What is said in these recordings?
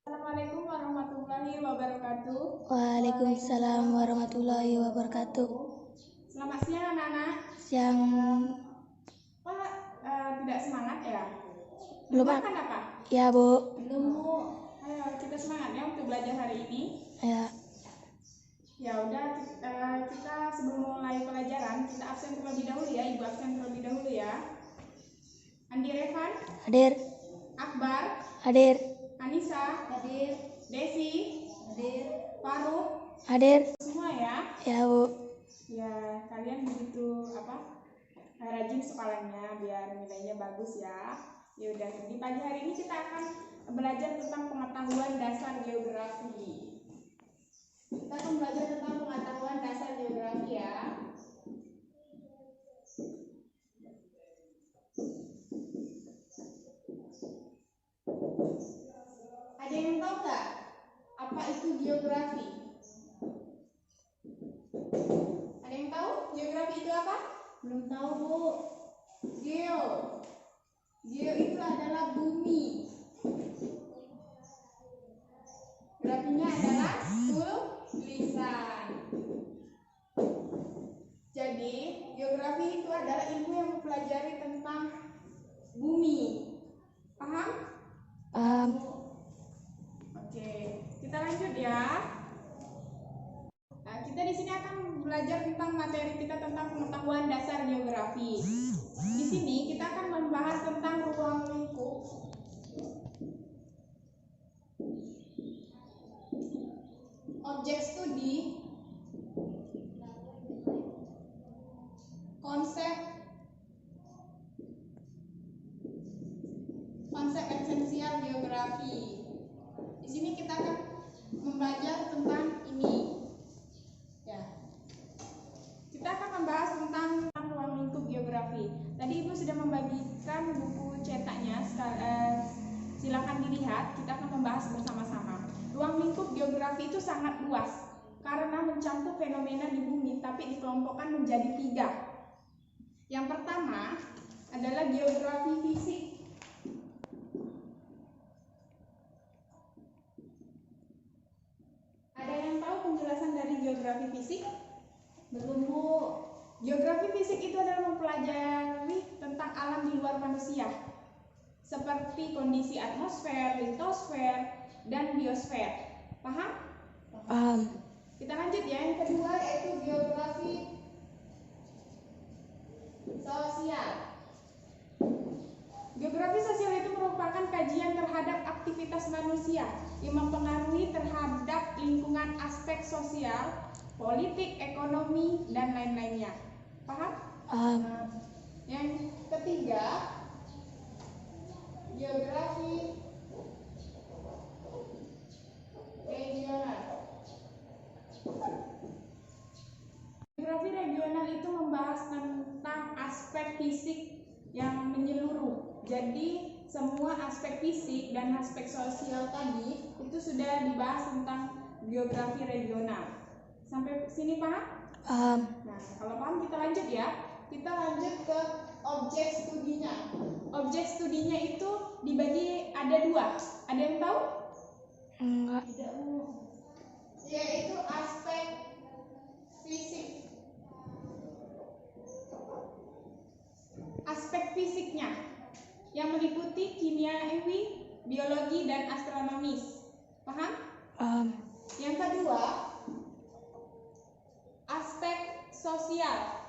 Assalamualaikum warahmatullahi wabarakatuh. Waalaikumsalam warahmatullahi wabarakatuh. Selamat siang anak-anak. Siang. Pak, tidak semangat ya? Belum makan apa? Ya Bu. Belum Bu. Ayo kita semangat ya untuk belajar hari ini. Ya. Ya udah, kita sebelum mulai pelajaran kita absen terlebih dahulu ya. Ibu absen terlebih dahulu ya. Andi Revan. Hadir. Akbar. Hadir. Anissa. Hadir. Desi. Hadir. Faruk. Hadir. Semua ya. Ya Bu. Ya kalian begitu rajin sekolahnya biar nilainya bagus ya. Ya udah, di pagi hari ini kita akan belajar tentang pengetahuan dasar geografi. Kita akan belajar tentang pengetahuan dasar geografi ya. Ada yang tahu nggak apa itu geografi? Ada yang tahu geografi itu apa? Belum tahu Bu. Geo itu adalah bumi. Grafinya adalah tulisan. Jadi geografi itu adalah ilmu yang mempelajari tentang bumi. Paham? Paham. Oke, kita lanjut ya. Nah, kita di sini akan belajar tentang materi kita tentang pengetahuan dasar geografi. Di sini kita akan membahas tentang ruang lingkup, objek studi, konsep esensial geografi. Di sini kita akan membelajar tentang ini. Ya. Kita akan membahas tentang ruang lingkup geografi. Tadi Ibu sudah membagikan buku cetaknya. Silakan dilihat. Kita akan membahas bersama-sama. Ruang lingkup geografi itu sangat luas karena mencakup fenomena di bumi, tapi dikelompokkan menjadi 3. Yang pertama adalah geografi fisik. Ada yang tahu penjelasan dari geografi fisik? Belum Bu. Geografi fisik itu adalah mempelajari tentang alam di luar manusia, seperti kondisi atmosfer, litosfer, dan biosfer. Paham? Paham. Kita lanjut ya. Yang kedua yaitu geografi sosial. Geografi sosial itu merupakan kajian terhadap aktivitas manusia yang mempengaruhi terhadap lingkungan, aspek sosial, politik, ekonomi, dan lain-lainnya. Paham? Paham. Yang ketiga, geografi regional. Geografi regional itu membahas tentang aspek fisik yang menyeluruh. Jadi semua aspek fisik dan aspek sosial tadi itu sudah dibahas tentang geografi regional. Sampai sini paham? Paham. Nah, kalau paham kita lanjut ya. Kita lanjut ke objek studinya. Objek studinya itu dibagi ada 2. Ada yang tahu? Enggak. Tidak. Yaitu aspek fisik. Aspek fisiknya yang meliputi kimiawi, biologi, dan astronomis. Paham? Paham. Yang kedua, aspek sosial.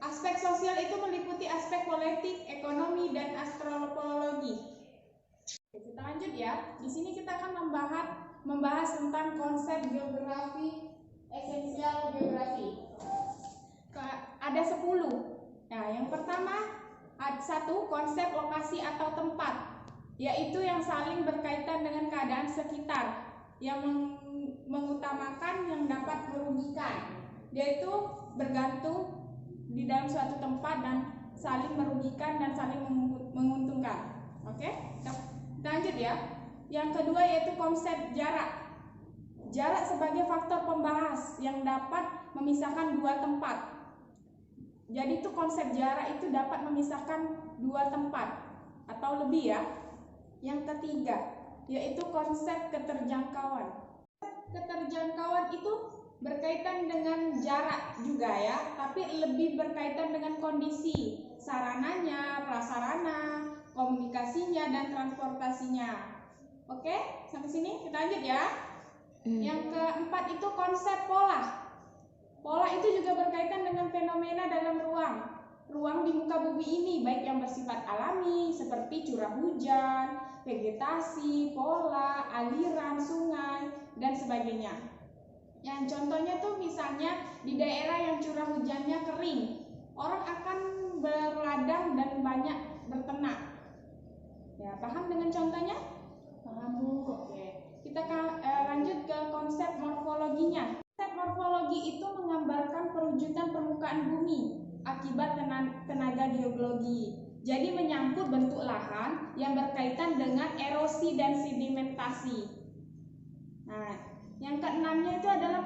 Aspek sosial itu meliputi aspek politik, ekonomi, dan antropologi. Kita lanjut ya. Di sini kita akan membahas tentang konsep geografi, esensial geografi. Ada 10. Nah, yang pertama, 1, konsep lokasi atau tempat, yaitu yang saling berkaitan dengan keadaan sekitar, yang mengutamakan yang dapat merugikan, yaitu bergantung di dalam suatu tempat dan saling merugikan dan saling menguntungkan. Oke? Kita lanjut ya. Yang kedua yaitu konsep jarak. Jarak sebagai faktor pembahas yang dapat memisahkan 2 tempat. Jadi itu konsep jarak itu dapat memisahkan 2 tempat atau lebih ya. Yang ketiga yaitu konsep keterjangkauan. Keterjangkauan itu berkaitan dengan jarak juga ya, tapi lebih berkaitan dengan kondisi, sarananya, prasarana, komunikasinya, dan transportasinya. Oke, sampai sini kita lanjut ya. Yang keempat itu konsep pola. Pola itu juga berkaitan dengan fenomena dalam ruang di muka bumi ini, baik yang bersifat alami seperti curah hujan, vegetasi, pola, aliran sungai, dan sebagainya. Yang contohnya tuh misalnya di daerah yang curah hujannya kering, orang akan berladang dan banyak berternak. Ya, paham dengan contohnya? Paham, Bu. Oke. Kita lanjut ke konsep morfologinya. Konsep morfologi itu menggambarkan perwujudan permukaan bumi akibat tenaga geologi. Jadi menyangkut bentuk lahan yang berkaitan dengan erosi dan sedimentasi. Nah, yang keenamnya itu adalah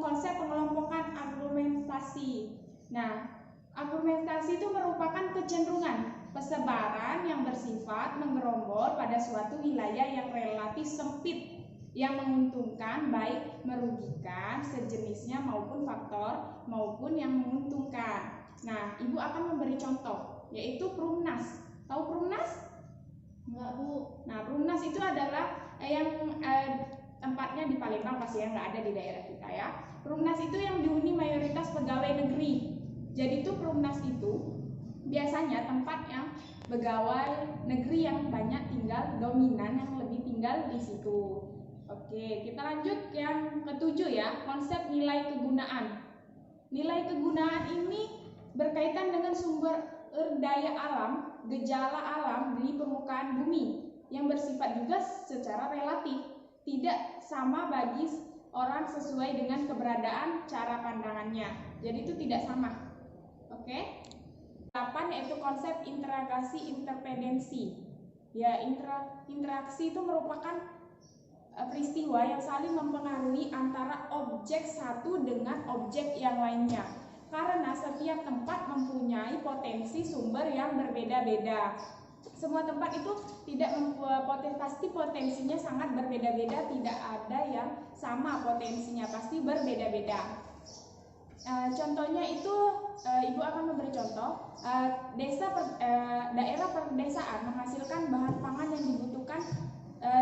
konsep pengelompokan aglomerasi. Nah, aglomerasi itu merupakan kecenderungan persebaran yang bersifat menggerombol pada suatu wilayah yang relatif sempit, yang menguntungkan baik merugikan sejenisnya maupun faktor maupun yang menguntungkan. Nah, Ibu akan memberi contoh, yaitu Perumnas. Tahu Perumnas? Enggak, Bu. Nah, Perumnas itu adalah yang tempatnya di Palembang, pasti ya, nggak ada di daerah kita ya. Perumnas itu yang dihuni mayoritas pegawai negeri. Jadi itu Perumnas itu biasanya tempat yang pegawai negeri yang banyak tinggal, dominan yang lebih tinggal di situ. Oke, kita lanjut yang ketujuh ya, konsep nilai kegunaan. Nilai kegunaan ini berkaitan dengan sumber daya alam, gejala alam di permukaan bumi yang bersifat juga secara relatif, tidak sama bagi orang sesuai dengan keberadaan cara pandangannya. Jadi itu tidak sama. Oke. 8 yaitu konsep interagasi interdependensi. Ya, interaksi itu merupakan peristiwa yang saling mempengaruhi antara objek satu dengan objek yang lainnya. Karena setiap tempat mempunyai potensi sumber yang berbeda-beda. Semua tempat itu tidak pasti potensinya sangat berbeda-beda, tidak ada yang sama potensinya, pasti berbeda-beda. Contohnya itu Ibu akan memberi contoh daerah perdesaan menghasilkan bahan pangan yang dibutuhkan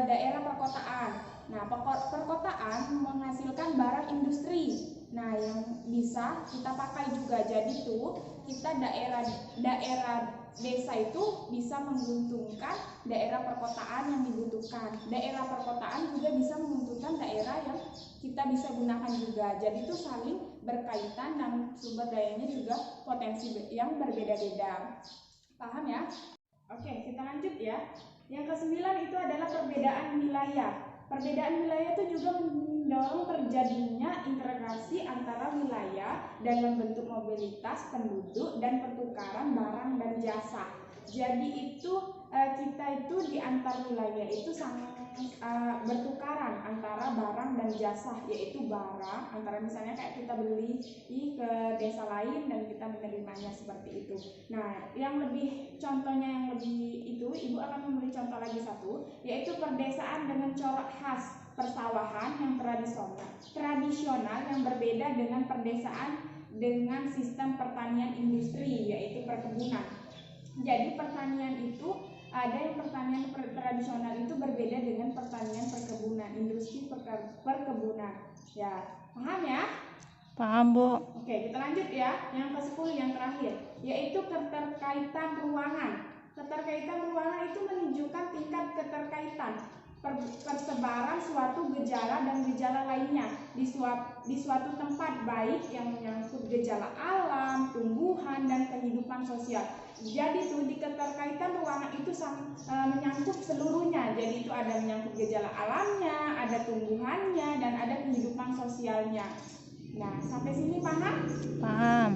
daerah perkotaan. Nah, perkotaan menghasilkan barang industri. Nah, yang bisa kita pakai juga. Jadi tuh kita daerah desa itu bisa menguntungkan daerah perkotaan yang dibutuhkan. Daerah perkotaan juga bisa menguntungkan daerah yang kita bisa gunakan juga. Jadi itu saling berkaitan dan sumber dayanya juga potensi yang berbeda-beda. Paham ya? Oke, kita lanjut ya. Yang ke-9 itu adalah perbedaan wilayah. Perbedaan wilayah itu juga mendorong terjadinya integrasi antara wilayah dalam bentuk mobilitas penduduk dan pertukaran barang dan jasa. Jadi itu kita itu di antar wilayah itu sangat bertukaran antara barang dan jasa, yaitu barang antara misalnya kayak kita beli ke desa lain dan kita menerimanya seperti itu. Nah, yang lebih contohnya yang lebih itu Ibu akan memberi contoh lagi satu, yaitu perdesaan dengan corak khas persawahan yang tradisional yang berbeda dengan perdesaan dengan sistem pertanian industri, yaitu perkebunan. Jadi pertanian itu ada yang pertanian tradisional itu berbeda dengan pertanian perkebunan, industri perkebunan. Ya, paham ya? Paham, Bu. Oke, kita lanjut ya. Yang ke-10 yang terakhir, yaitu keterkaitan ruangan. Keterkaitan ruangan itu menunjukkan tingkat keterkaitan persebaran suatu gejala dan gejala lainnya di suatu tempat, baik yang menyangkut gejala alam, tumbuhan, dan kehidupan sosial. Jadi itu di keterkaitan ruangan itu menyangkut seluruhnya. Jadi itu ada menyangkut gejala alamnya, ada tumbuhannya, dan ada kehidupan sosialnya. Nah, sampai sini paham? Paham.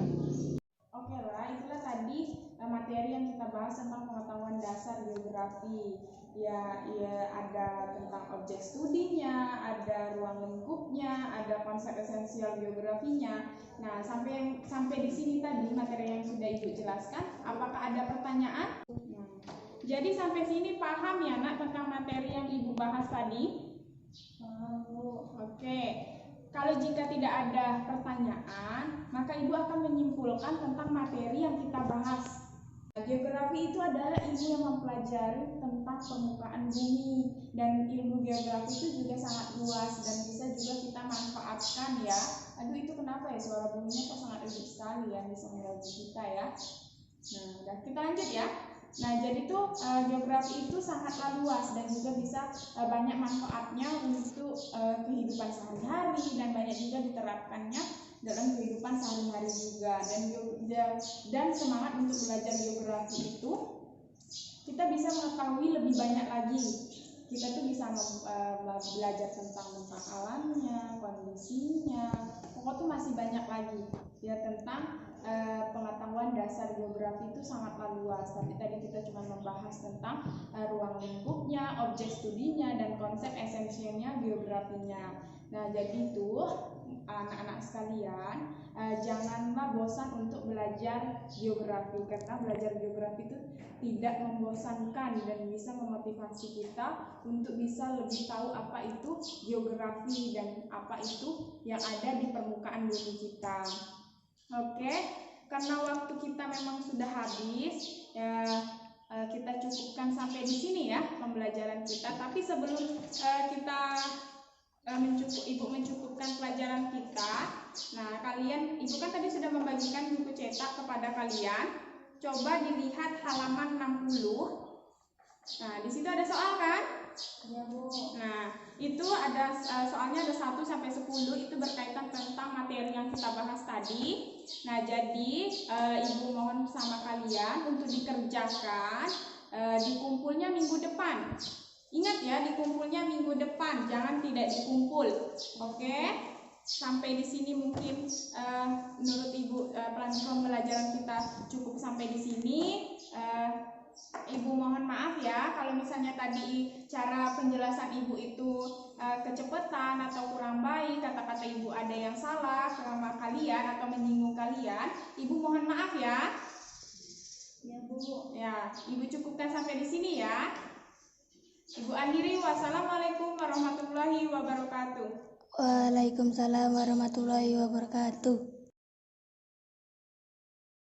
Oke lah, itulah tadi materi yang kita bahas tentang pengetahuan dasar geografi. Ya ada tentang objek studinya, ada ruang lingkupnya, ada konsep esensial geografinya. Nah, sampai di sini tadi materi yang sudah Ibu jelaskan. Apakah ada pertanyaan? Nah, Jadi sampai sini paham ya nak tentang materi yang ibu bahas tadi? Paham, Bu. Oke. Kalau jika tidak ada pertanyaan, maka ibu akan menyimpulkan tentang materi yang kita bahas. Geografi itu adalah ilmu yang mempelajari tentang permukaan bumi, dan ilmu geografi itu juga sangat luas dan bisa juga kita manfaatkan ya. Aduh, itu kenapa ya suara bunyinya kok sangat riuh sekali ya, bisa mengganggu kita ya. Nah, udah kita lanjut ya. Nah, jadi tuh geografi itu sangatlah luas dan juga bisa banyak manfaatnya untuk kehidupan sehari-hari, dan banyak juga diterapkannya dalam kehidupan sehari-hari juga. Dan semangat untuk belajar geografi itu kita bisa mengetahui lebih banyak lagi. Kita tuh bisa belajar tentang alamnya, kondisinya, pokoknya tuh masih banyak lagi ya tentang pengetahuan dasar geografi itu sangatlah luas. Tapi tadi kita cuma membahas tentang ruang lingkupnya, objek studinya, dan konsep esensialnya geografinya. Nah, jadi itu anak-anak sekalian, janganlah bosan untuk belajar geografi, karena belajar geografi itu tidak membosankan dan bisa memotivasi kita untuk bisa lebih tahu apa itu geografi dan apa itu yang ada di permukaan bumi kita. Oke, karena waktu kita memang sudah habis, ya, kita cukupkan sampai di sini ya pembelajaran kita. Tapi sebelum kita ibu mencukupkan pelajaran kita, nah kalian, ibu kan tadi sudah membagikan buku cetak kepada kalian. Coba dilihat halaman 60. Nah, di situ ada soal kan? Ya, Bu. Nah, itu ada soalnya ada 1 sampai 10, itu berkaitan tentang materi yang kita bahas tadi. Nah, jadi ibu mohon sama kalian untuk dikerjakan dikumpulnya minggu depan. Ingat ya, dikumpulnya minggu depan, jangan tidak dikumpul. Oke? Sampai di sini mungkin menurut ibu pembelajaran kita cukup sampai di sini. Ibu mohon maaf ya kalau misalnya tadi cara penjelasan ibu itu kecepatan atau kurang baik, kata-kata ibu ada yang salah sama kalian atau menyinggung kalian. Ibu mohon maaf ya. Ya, Bu. Ya, ibu cukupkan sampai di sini ya. Ibu akhiri, wassalamualaikum warahmatullahi wabarakatuh. Waalaikumsalam warahmatullahi wabarakatuh.